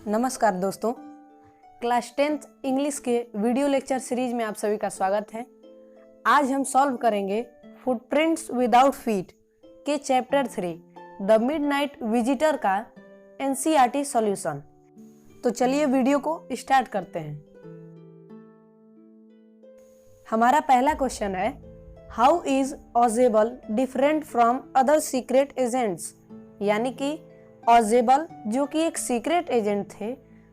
नमस्कार दोस्तों, class 10th English के वीडियो लेक्चर सीरीज में आप सभी का स्वागत है। आज हम सॉल्व करेंगे फुटप्रिंट्स विदाउट फीट के चैप्टर 3 द मिडनाइट विजिटर का एनसीईआरटी सॉल्यूशन। तो चलिए वीडियो को स्टार्ट करते हैं। हमारा पहला क्वेश्चन है, how is ऑजेबल different from other secret agents, यानी कि ऑजेबल जो कि एक सीक्रेट एजेंट थे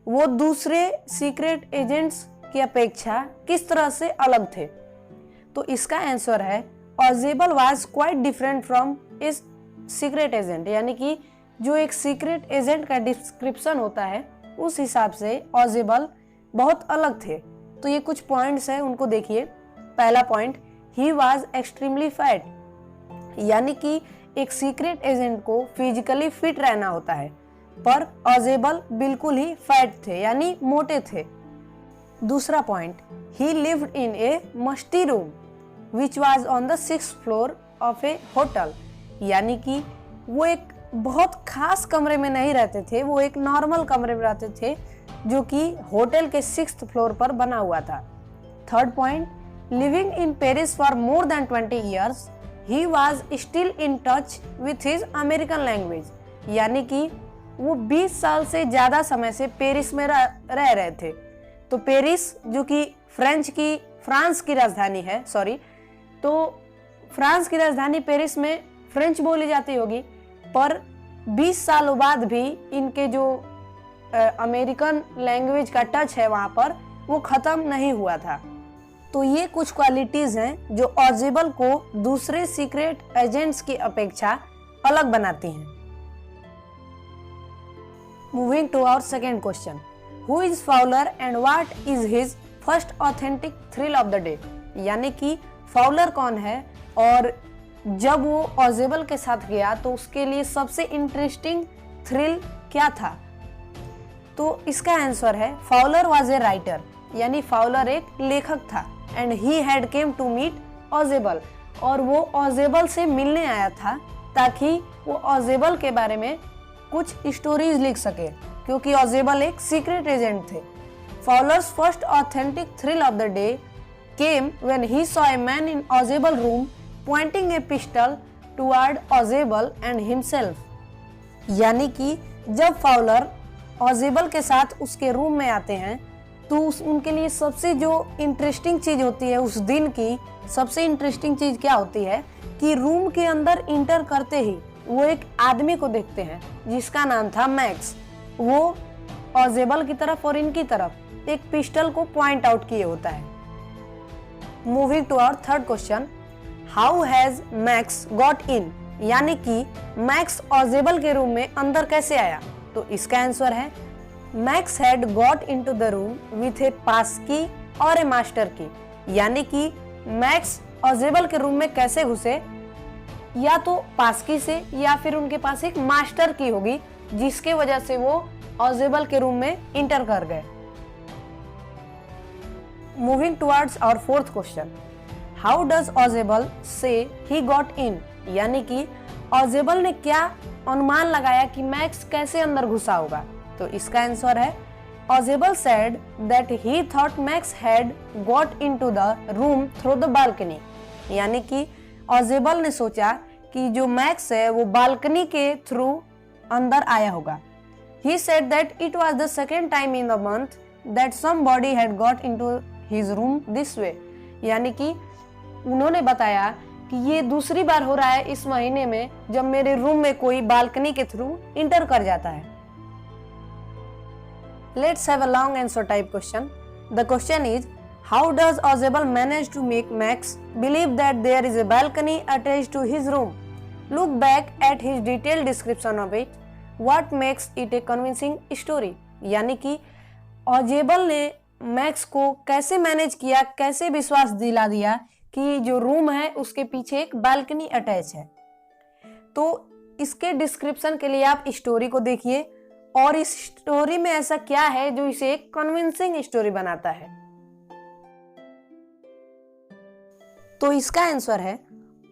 वो दूसरे सीक्रेट एजेंट्स की अपेक्षा किस तरह से अलग थे। तो इसका आंसर है ऑजेबल वाज क्वाइट डिफरेंट फ्रॉम इस सीक्रेट एजेंट, यानी कि जो एक सीक्रेट एजेंट का डिस्क्रिप्शन होता है उस हिसाब से ऑजेबल बहुत अलग थे। तो ये कुछ पॉइंट्स हैं, उनको देखिए। पहला point, he was extremely fat, यानी कि एक सीक्रेट एजेंट को फिजिकली फिट रहना होता है, पर ऑजेबल बिल्कुल ही फैट थे यानी मोटे थे। दूसरा point, he lived in A musty room which was on the 6th floor of A hotel, यानी कि वो एक बहुत खास कमरे में नहीं रहते थे, वो एक नॉर्मल कमरे में रहते थे जो कि होटल के 6th फ्लोर पर बना हुआ था। Third point, living in Paris for more than 20 years he was still in touch with his American language, यानी कि वो 20 साल से ज़्यादा समय से पेरिस में रह रहे थे। तो पेरिस जो कि फ्रांस की राजधानी है, तो फ्रांस की राजधानी पेरिस में फ्रेंच बोली जाती होगी, पर 20 सालों बाद भी इनके जो अमेरिकन लैंग्वेज का टच है वहाँ पर वो ख़त्म नहीं हुआ था। तो ये कुछ क्वालिटीज हैं जो ऑजेबल को दूसरे सीक्रेट एजेंट्स की अपेक्षा अलग बनाती हैं। Moving to our second question, who is Fowler and what is his first authentic thrill of the day, यानी कि फाउलर कौन है और जब वो ऑजेबल के साथ गया तो उसके लिए सबसे इंटरेस्टिंग थ्रिल क्या था। तो इसका आंसर है फाउलर वाज ए राइटर, यानी फाउलर एक लेखक था, and he had came to meet Ausable, और वो ऑजेबल से मिलने आया था ताकि वो ऑजेबल के बारे में कुछ स्टोरीज लिख सके, क्योंकि ऑजेबल एक सीक्रेट एजेंट थे। Fowler's first authentic thrill of the day came when he saw a man in Ausable room pointing a pistol toward Ausable and himself, यानी कि जब फाउलर ऑजेबल के साथ उसके रूम में आते हैं तो उनके लिए सबसे जो इंटरेस्टिंग चीज होती है, उस दिन की सबसे इंटरेस्टिंग चीज क्या होती है कि रूम के अंदर इंटर करते ही वो एक आदमी को देखते हैं जिसका नाम था मैक्स। वो ऑजेबल की तरफ और इनकी तरफ एक पिस्टल को पॉइंट आउट किए होता है। Moving to our third question, how has Max got in, यानी कि मैक्स ऑजेबल के रूम में अंदर कैसे आया। तो इसका आंसर है Max had got into the room with a pass key और ए मास्टर की, यानी कि मैक्स ऑजेबल के रूम में कैसे घुसे, या तो पास की से या फिर उनके पास एक मास्टर की होगी जिसके वजह से वो ऑजेबल के रूम में इंटर कर गए। Moving towards our fourth question, how does Ausable say he got in, यानी कि ऑजेबल ने क्या अनुमान लगाया कि मैक्स कैसे अंदर घुसा होगा। तो इसका आंसर है ऑजेबल said that he thought max had got into the room through the balcony, यानी कि ऑजेबल ने सोचा कि जो मैक्स है वो बालकनी के थ्रू अंदर आया होगा। He said that it was the second time in the month that somebody had got into his room this way, यानी कि उन्होंने बताया कि ये दूसरी बार हो रहा है इस महीने में जब मेरे रूम में कोई बालकनी के थ्रू इंटर कर जाता है। Let's have a long answer type question. The question is, how does Ozebel manage to make Max believe that there is a balcony attached to his room? Look back at his detailed description of it. What makes it a convincing story? यानी कि ऑजेबल ने max को कैसे manage किया, कैसे विश्वास दिला दिया कि जो रूम है उसके पीछे एक बालकनी अटैच है। तो इसके डिस्क्रिप्शन के लिए आप स्टोरी को देखिए और इस स्टोरी में ऐसा क्या है जो इसे एक कन्विंसिंग स्टोरी बनाता है। तो इसका आंसर है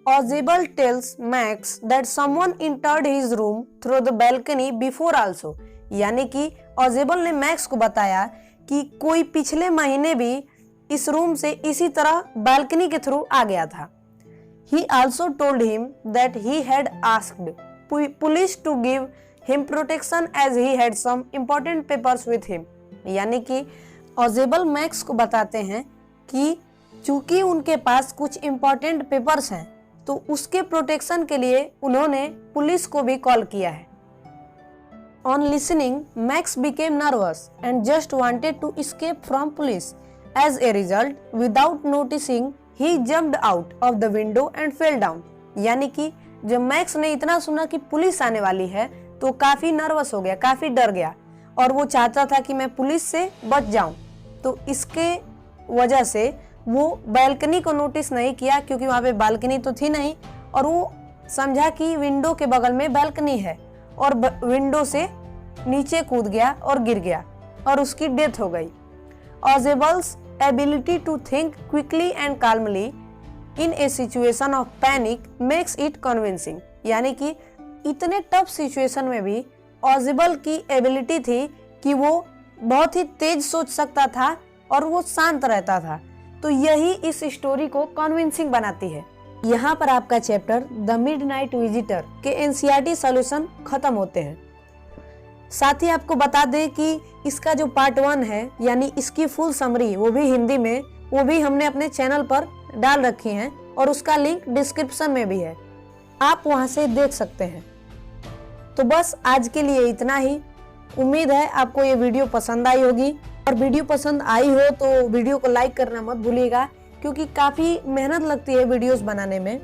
Ausable tells Max that someone entered his room through the balcony before also, यानी कि ऑजेबल ने मैक्स को बताया कि कोई पिछले महीने भी इस रूम से इसी तरह बालकनी के थ्रू आ गया था। He also told him that he had asked police to give him protection as he had some important papers with him। यानी कि ऑजेबल मैक्स को बताते हैं कि चूंकि उनके पास कुछ इम्पोर्टेंट पेपर्स हैं तो उसके प्रोटेक्शन के लिए उन्होंने पुलिस को भी कॉल किया है। On listening, Max became nervous and just wanted to escape from police. As a result, without noticing, he jumped out of the window and fell down। यानी कि जब मैक्स ने इतना सुना कि पुलिस आने वाली है तो काफी नर्वस हो गया, काफी डर गया और वो चाहता था कि मैं पुलिस से बच जाऊं। तो इसके वजह से वो बालकनी को नोटिस नहीं किया क्योंकि वहां पे बालकनी तो थी नहीं और वो समझा कि विंडो के बगल में बालकनी है और विंडो से नीचे कूद गया और गिर गया और उसकी डेथ हो गई। ऑजेबल्स ability to think quickly and calmly in a situation of panic makes it convincing. यानी कि इतने टफ सिचुएशन में भी ऑजेबल की एबिलिटी थी कि वो बहुत ही तेज सोच सकता था और वो शांत रहता था। तो यही इस स्टोरी को कन्विंसिंग बनाती है। यहाँ पर आपका चैप्टर द मिडनाइट विजिटर के एनसीईआरटी सॉल्यूशन खत्म होते हैं। साथ ही आपको बता दें कि इसका जो पार्ट 1 है यानी इसकी फुल समरी वो भी हिंदी में, वो भी हमने अपने चैनल पर डाल रखी है और उसका लिंक डिस्क्रिप्शन में भी है, आप वहां से देख सकते हैं। तो बस आज के लिए इतना ही। उम्मीद है आपको ये वीडियो पसंद आई होगी और वीडियो पसंद आई हो तो वीडियो को लाइक करना मत भूलिएगा क्योंकि काफ़ी मेहनत लगती है वीडियोस बनाने में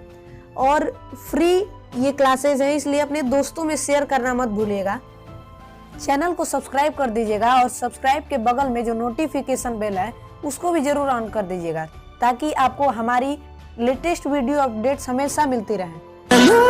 और फ्री ये क्लासेस हैं, इसलिए अपने दोस्तों में शेयर करना मत भूलिएगा। चैनल को सब्सक्राइब कर दीजिएगा और सब्सक्राइब के बगल में जो नोटिफिकेशन बेल है उसको भी जरूर ऑन कर दीजिएगा ताकि आपको हमारी लेटेस्ट वीडियो अपडेट्स हमेशा मिलती रहे।